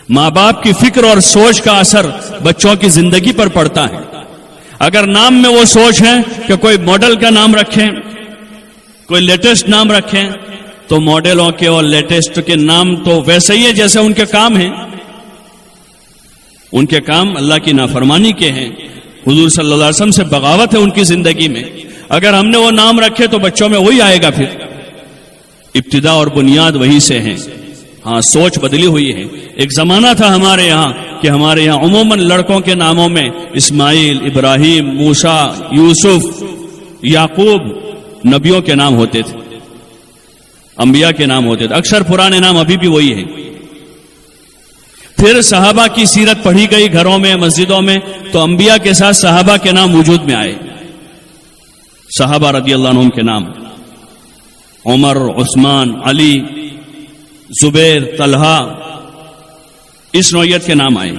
ماں باپ کی فکر اور سوچ کا اثر بچوں کی زندگی پر پڑتا ہے. اگر نام میں وہ سوچ ہے کہ کوئی ماڈل کا نام رکھیں, کوئی لیٹسٹ نام رکھیں, تو ماڈلوں کے اور لیٹسٹ کے نام تو ویسے ہی ہیں جیسے ان کے کام ہیں. ان کے کام اللہ کی نافرمانی کے ہیں, حضور صلی اللہ علیہ وسلم سے بغاوت ہے ان کی زندگی میں. اگر ہم نے وہ نام رکھے تو بچوں میں وہی آئے گا. پھر ابتدا اور بنیاد وہی سے ہیں. ہاں, سوچ بدلی ہوئی ہے. ایک زمانہ تھا ہمارے یہاں کہ ہمارے یہاں عموماً لڑکوں کے ناموں میں اسماعیل, ابراہیم, موسیٰ, یوسف, یعقوب نبیوں کے نام ہوتے تھے, انبیاء کے نام ہوتے تھے. اکثر پرانے نام ابھی بھی وہی ہیں. پھر صحابہ کی سیرت پڑھی گئی گھروں میں, مسجدوں میں, تو انبیاء کے ساتھ صحابہ کے نام وجود میں آئے. صحابہ رضی اللہ عنہم کے نام عمر, عثمان, علی, زبیر, طلحہ, اس نوعیت کے نام آئے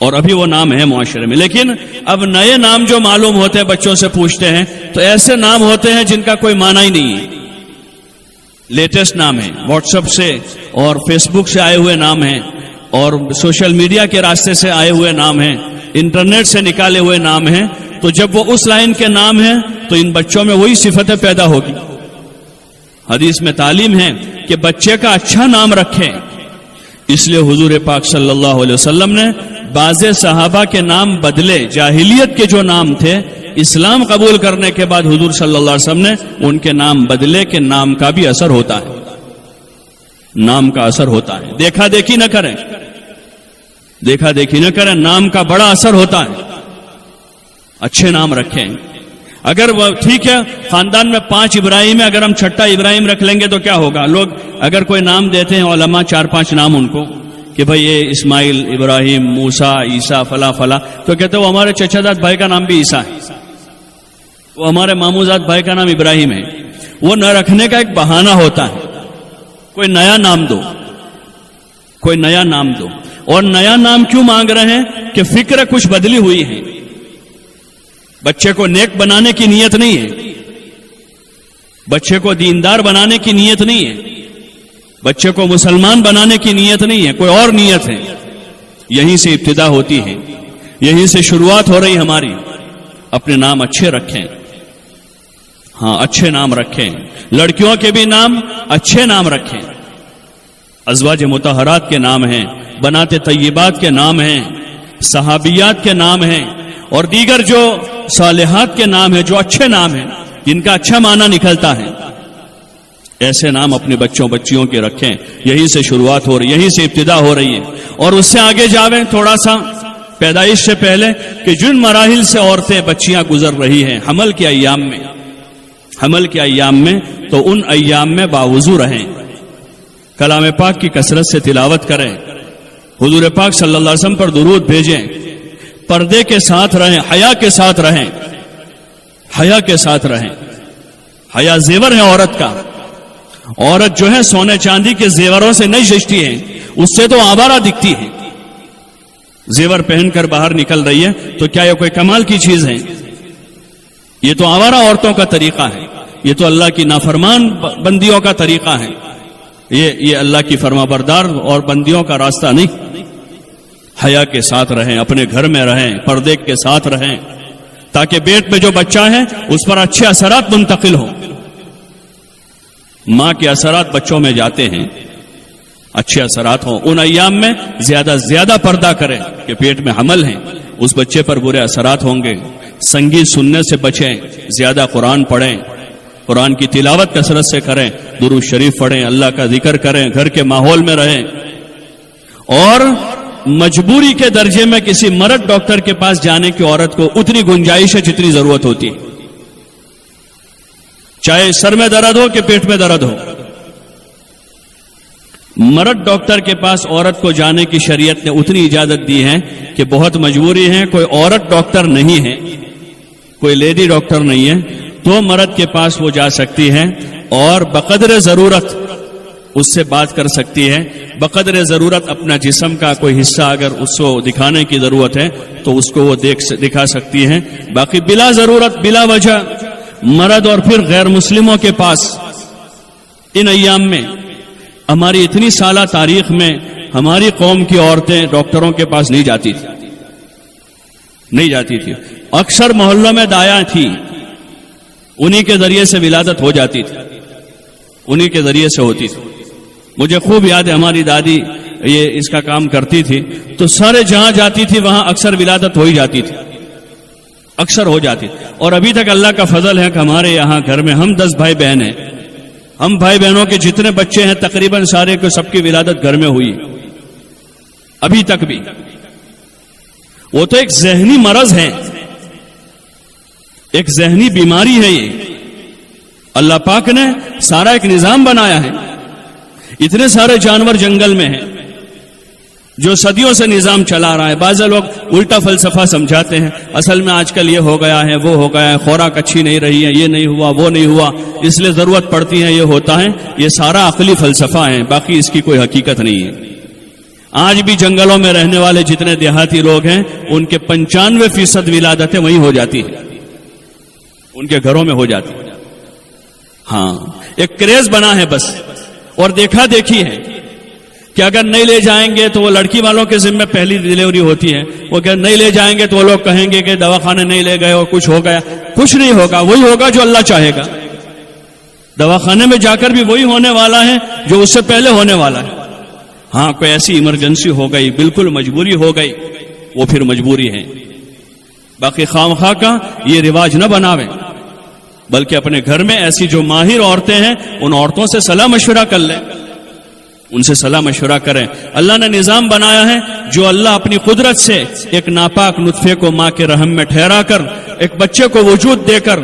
اور ابھی وہ نام ہے معاشرے میں. لیکن اب نئے نام جو معلوم ہوتے ہیں, بچوں سے پوچھتے ہیں تو ایسے نام ہوتے ہیں جن کا کوئی معنی ہی نہیں ہے. لیٹسٹ نام ہے, واٹس ایپ سے اور فیس بک سے آئے ہوئے نام ہیں, اور سوشل میڈیا کے راستے سے آئے ہوئے نام ہیں, انٹرنیٹ سے نکالے ہوئے نام ہیں. تو جب وہ اس لائن کے نام ہیں تو ان بچوں میں وہی صفتیں پیدا ہوگی. حدیث میں تعلیم ہے کہ بچے کا اچھا نام رکھیں. اس لیے حضور پاک صلی اللہ علیہ وسلم نے بعض صحابہ کے نام بدلے. جاہلیت کے جو نام تھے, اسلام قبول کرنے کے بعد حضور صلی اللہ علیہ وسلم نے ان کے نام بدلے. کہ نام کا بھی اثر ہوتا ہے, نام کا اثر ہوتا ہے. دیکھا دیکھی نہ کریں, دیکھا دیکھی نہ کریں, نام کا بڑا اثر ہوتا ہے. اچھے نام رکھیں. اگر وہ ٹھیک ہے خاندان میں 5 ابراہیم ہے, اگر ہم چھٹا ابراہیم رکھ لیں گے تو کیا ہوگا؟ لوگ اگر کوئی نام دیتے ہیں علماء 4-5 نام ان کو کہ بھئی یہ اسماعیل, ابراہیم, موسیٰ, عیسیٰ, فلاں فلاں, تو کہتے ہیں وہ ہمارے چچا زاد بھائی کا نام بھی عیسیٰ ہے, وہ ہمارے ماموں زاد بھائی کا نام ابراہیم ہے. وہ نہ رکھنے کا ایک بہانہ ہوتا ہے. کوئی نیا نام دو, کوئی نیا نام دو. اور نیا نام کیوں مانگ رہے ہیں؟ کہ فکر کچھ بدلی ہوئی ہے. بچے کو نیک بنانے کی نیت نہیں ہے, بچے کو دیندار بنانے کی نیت نہیں ہے, بچے کو مسلمان بنانے کی نیت نہیں ہے, کوئی اور نیت ہے. یہیں سے ابتدا ہوتی ہے, یہیں سے شروعات ہو رہی ہماری. اپنے نام اچھے رکھیں. ہاں, اچھے نام رکھیں. لڑکیوں کے بھی نام اچھے نام رکھیں. ازواج مطہرات کے نام ہیں, بنات طیبات کے نام ہیں, صحابیات کے نام ہیں, اور دیگر جو صالحات کے نام ہیں, جو اچھے نام ہیں, جن کا اچھا معنی نکلتا ہے. ایسے نام اپنے بچوں بچیوں کے رکھیں. یہیں سے شروعات ہو رہی, یہیں سے ابتدا ہو رہی ہے. اور اس سے آگے جاویں تھوڑا سا, پیدائش سے پہلے کہ جن مراحل سے عورتیں بچیاں گزر رہی ہیں حمل کے ایام میں, حمل کے ایام میں, تو ان ایام میں باوضو رہیں, کلام پاک کی کثرت سے تلاوت کریں, حضور پاک صلی اللہ علیہ وسلم پر درود بھیجیں, پردے کے ساتھ رہیں, حیا کے ساتھ رہیں, حیا کے ساتھ رہیں. حیا زیور ہے عورت کا. عورت جو ہے سونے چاندی کے زیوروں سے نہیں سجتی ہے, اس سے تو آوارہ دکھتی ہے. زیور پہن کر باہر نکل رہی ہے تو کیا یہ کوئی کمال کی چیز ہے؟ یہ تو آوارہ عورتوں کا طریقہ ہے, یہ تو اللہ کی نافرمان بندیوں کا طریقہ ہے. یہ اللہ کی فرما بردار اور بندیوں کا راستہ نہیں. حیا کے ساتھ رہیں, اپنے گھر میں رہیں, پردے کے ساتھ رہیں, تاکہ پیٹ میں جو بچہ ہے اس پر اچھے اثرات منتقل ہوں. ماں کے اثرات بچوں میں جاتے ہیں, اچھے اثرات ہوں. ان ایام میں زیادہ زیادہ پردہ کریں کہ پیٹ میں حمل ہے, اس بچے پر برے اثرات ہوں گے. سنگیت سننے سے بچیں, زیادہ قرآن پڑھیں, قرآن کی تلاوت کثرت سے کریں, درود شریف پڑھیں, اللہ کا ذکر کریں, گھر کے ماحول میں رہیں. اور مجبوری کے درجے میں کسی مرد ڈاکٹر کے پاس جانے کی عورت کو اتنی گنجائش ہے جتنی ضرورت ہوتی ہے, چاہے سر میں درد ہو کہ پیٹ میں درد ہو. مرد ڈاکٹر کے پاس عورت کو جانے کی شریعت نے اتنی اجازت دی ہے کہ بہت مجبوری ہے, کوئی عورت ڈاکٹر نہیں ہے, کوئی لیڈی ڈاکٹر نہیں ہے, تو مرد کے پاس وہ جا سکتی ہے اور بقدر ضرورت اس سے بات کر سکتی ہے. بقدر ضرورت اپنا جسم کا کوئی حصہ اگر اس کو دکھانے کی ضرورت ہے تو اس کو وہ دکھا سکتی ہے. باقی بلا ضرورت بلا وجہ مرد اور پھر غیر مسلموں کے پاس ان ایام میں ہماری اتنی سالہ تاریخ میں ہماری قوم کی عورتیں ڈاکٹروں کے پاس نہیں جاتی تھی. اکثر محلوں میں دایا تھی, انہی کے ذریعے سے ولادت ہو جاتی تھی, انہی کے ذریعے سے ہوتی تھی. مجھے خوب یاد ہے ہماری دادی یہ اس کا کام کرتی تھی, تو سارے جہاں جاتی تھی وہاں اکثر ولادت ہو ہی جاتی تھی, اکثر ہو جاتی. اور ابھی تک اللہ کا فضل ہے کہ ہمارے یہاں گھر میں ہم 10 بھائی بہن ہیں, ہم بھائی بہنوں کے جتنے بچے ہیں تقریباً سارے کو سب کی ولادت گھر میں ہوئی ابھی تک بھی. وہ تو ایک ذہنی مرض ہے, ایک ذہنی بیماری ہے. یہ اللہ پاک نے سارا ایک نظام بنایا ہے. اتنے سارے جانور جنگل میں ہیں جو صدیوں سے نظام چلا رہا ہے. بعض لوگ الٹا فلسفہ سمجھاتے ہیں, اصل میں آج کل یہ ہو گیا ہے, وہ ہو گیا ہے, خوراک اچھی نہیں رہی ہے, یہ نہیں ہوا, وہ نہیں ہوا, اس لیے ضرورت پڑتی ہے, یہ ہوتا ہے. یہ سارا عقلی فلسفہ ہے, باقی اس کی کوئی حقیقت نہیں ہے. آج بھی جنگلوں میں رہنے والے جتنے دیہاتی لوگ ہیں ان کے 95% ولادتیں وہیں ہو جاتی ہیں, ان کے گھروں میں ہو جاتی ہیں. ہاں, ایک کریز بنا ہے بس, اور دیکھا دیکھی ہے کہ اگر نہیں لے جائیں گے تو وہ لڑکی والوں کے ذمہ پہلی ڈلیوری ہوتی ہے, وہ اگر نہیں لے جائیں گے تو وہ لوگ کہیں گے کہ دواخانے نہیں لے گئے اور کچھ ہو گیا. کچھ نہیں ہوگا, وہی ہوگا جو اللہ چاہے گا. دواخانے میں جا کر بھی وہی ہونے والا ہے جو اس سے پہلے ہونے والا ہے. ہاں, کوئی ایسی ایمرجنسی ہو گئی, بالکل مجبوری ہو گئی, وہ پھر مجبوری ہے. باقی خواہ کا یہ رواج نہ بناویں, بلکہ اپنے گھر میں ایسی جو ماہر عورتیں ہیں ان عورتوں سے صلاح مشورہ کر لیں, ان سے صلاح مشورہ کریں. اللہ نے نظام بنایا ہے جو اللہ اپنی قدرت سے ایک ناپاک نطفے کو ماں کے رحم میں ٹھہرا کر ایک بچے کو وجود دے کر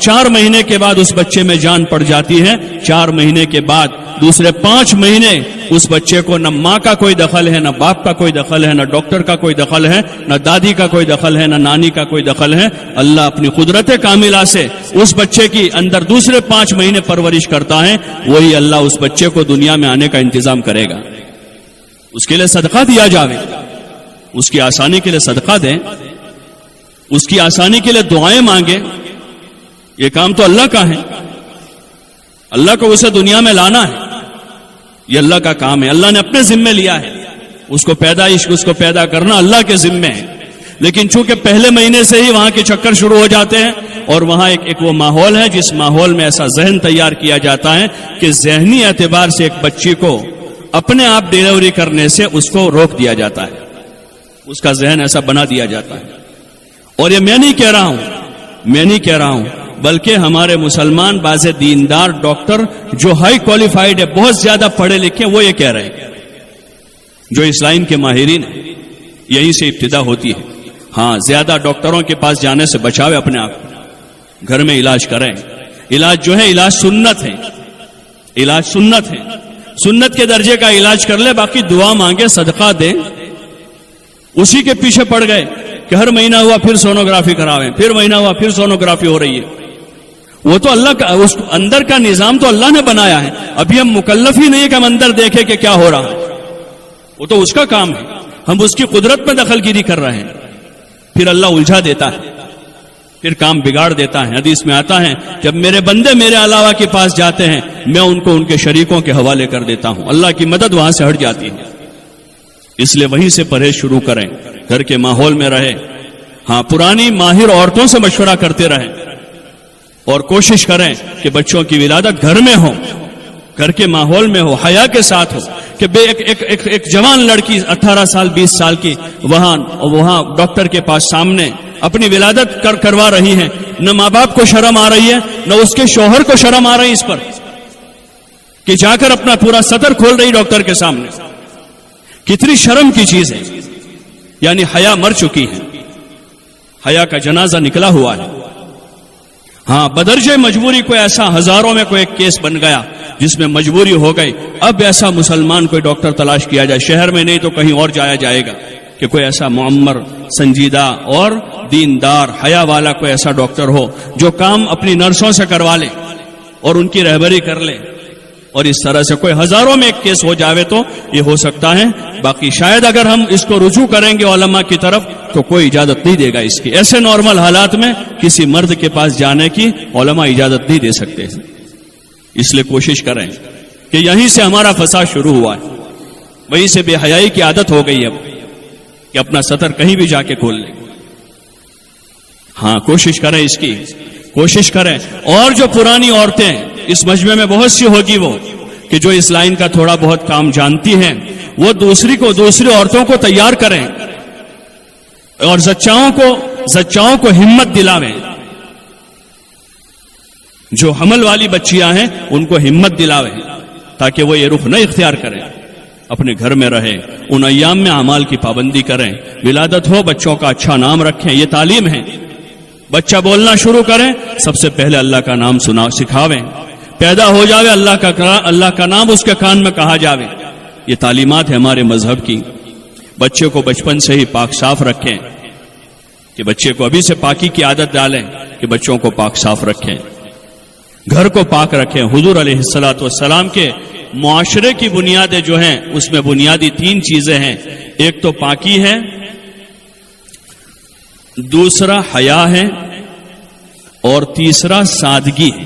4 مہینے کے بعد اس بچے میں جان پڑ جاتی ہے. 4 مہینے کے بعد دوسرے 5 مہینے اس بچے کو نہ ماں کا کوئی دخل ہے, نہ باپ کا کوئی دخل ہے, نہ ڈاکٹر کا کوئی دخل ہے, نہ دادی کا کوئی دخل ہے, نہ نانی کا کوئی دخل ہے. اللہ اپنی قدرت کاملہ سے اس بچے کی اندر دوسرے 5 مہینے پرورش کرتا ہے. وہی اللہ اس بچے کو دنیا میں آنے کا انتظام کرے گا. اس کے لیے صدقہ دیا جاوے, اس کی آسانی کے لیے صدقہ دیں, اس کی آسانی کے لیے دعائیں مانگیں. یہ کام تو اللہ کا ہے, اللہ کو اسے دنیا میں لانا ہے, یہ اللہ کا کام ہے. اللہ نے اپنے ذمے لیا ہے, اس کو پیدا کرنا اللہ کے ذمے ہے. لیکن چونکہ پہلے مہینے سے ہی وہاں کے چکر شروع ہو جاتے ہیں, اور وہاں ایک وہ ماحول ہے جس ماحول میں ایسا ذہن تیار کیا جاتا ہے کہ ذہنی اعتبار سے ایک بچی کو اپنے آپ ڈیلیوری کرنے سے اس کو روک دیا جاتا ہے, اس کا ذہن ایسا بنا دیا جاتا ہے. اور یہ میں نہیں کہہ رہا ہوں بلکہ ہمارے مسلمان بعض دیندار ڈاکٹر جو ہائی کوالیفائڈ ہے, بہت زیادہ پڑھے لکھے, وہ یہ کہہ رہے ہیں, جو اس لائن کے ماہرین ہیں, یہیں سے ابتدا ہوتی ہے. ہاں, زیادہ ڈاکٹروں کے پاس جانے سے بچاوے اپنے آپ, گھر میں علاج کریں. علاج جو ہے علاج سنت ہے, سنت کے درجے کا علاج کر لے, باقی دعا مانگے, صدقہ دیں. اسی کے پیچھے پڑ گئے کہ ہر مہینہ ہوا پھر سونوگرافی کراویں, پھر مہینہ ہوا پھر سونوگرافی ہو رہی ہے. وہ تو اللہ کا, اس اندر کا نظام تو اللہ نے بنایا ہے. ابھی ہم مکلف ہی نہیں کہ ہم اندر دیکھیں کہ کیا ہو رہا ہے, وہ تو اس کا کام ہے. ہم اس کی قدرت میں دخل گیری کر رہے ہیں, پھر اللہ الجھا دیتا ہے, پھر کام بگاڑ دیتا ہے. حدیث میں آتا ہے جب میرے بندے میرے علاوہ کے پاس جاتے ہیں میں ان کو ان کے شریکوں کے حوالے کر دیتا ہوں, اللہ کی مدد وہاں سے ہٹ جاتی ہے. اس لیے وہیں سے پرہیز شروع کریں, گھر کے ماحول میں رہے. ہاں, پرانی ماہر عورتوں سے مشورہ کرتے رہیں اور کوشش کریں کہ بچوں کی ولادت گھر میں ہو, گھر کے ماحول میں ہو, حیا کے ساتھ ہو. کہ ایک جوان لڑکی 18 سال 20 سال کی وہاں ڈاکٹر کے پاس سامنے اپنی ولادت کروا رہی ہے, نہ ماں باپ کو شرم آ رہی ہے, نہ اس کے شوہر کو شرم آ رہی اس پر کہ جا کر اپنا پورا سطر کھول رہی ڈاکٹر کے سامنے. کتنی شرم کی چیز ہے, یعنی حیا مر چکی ہے, حیا کا جنازہ نکلا ہوا ہے. ہاں, بدرجہ مجبوری کوئی ایسا ہزاروں میں کوئی ایک کیس بن گیا جس میں مجبوری ہو گئی. اب ایسا مسلمان کوئی ڈاکٹر تلاش کیا جائے, شہر میں نہیں تو کہیں اور جایا جائے گا, کہ کوئی ایسا معمر, سنجیدہ اور دیندار حیا والا کوئی ایسا ڈاکٹر ہو جو کام اپنی نرسوں سے کروا لے اور ان کی رہبری کر لے. اور اس طرح سے کوئی ہزاروں میں ایک کیس ہو جاوے تو یہ ہو سکتا ہے. باقی شاید اگر ہم اس کو رجوع کریں گے علماء کی طرف تو کوئی اجازت نہیں دے گا اس کی. ایسے نارمل حالات میں کسی مرد کے پاس جانے کی علماء اجازت نہیں دے سکتے. اس لیے کوشش کریں کہ یہیں سے ہمارا فساد شروع ہوا ہے، وہیں سے بے حیائی کی عادت ہو گئی اب کہ اپنا سطر کہیں بھی جا کے کھول لیں۔ ہاں کوشش کریں، اس کی کوشش کریں۔ اور جو پرانی عورتیں اس مجمع میں بہت سی ہوگی وہ کہ جو اس لائن کا تھوڑا بہت کام جانتی ہیں، وہ دوسری عورتوں کو تیار کریں اور زچاؤں کو ہمت دلاویں۔ جو حمل والی بچیاں ہیں ان کو ہمت دلاویں تاکہ وہ یہ رخ نہ اختیار کریں، اپنے گھر میں رہیں، ان ایام میں اعمال کی پابندی کریں، ولادت ہو بچوں کا اچھا نام رکھیں، یہ تعلیم ہے۔ بچہ بولنا شروع کریں، سب سے پہلے اللہ کا نام سکھاویں، پیدا ہو جاوے اللہ کا نام اس کے کان میں کہا جاوے، یہ تعلیمات ہے ہمارے مذہب کی۔ بچے کو بچپن سے ہی پاک صاف رکھیں، کہ بچے کو ابھی سے پاکی کی عادت ڈالیں کہ بچوں کو پاک صاف رکھیں، گھر کو پاک رکھیں۔ حضور علیہ الصلوۃ والسلام کے معاشرے کی بنیادیں جو ہیں اس میں بنیادی 3 چیزیں ہیں، ایک تو پاکی ہے، دوسرا حیا ہے، اور تیسرا سادگی ہے۔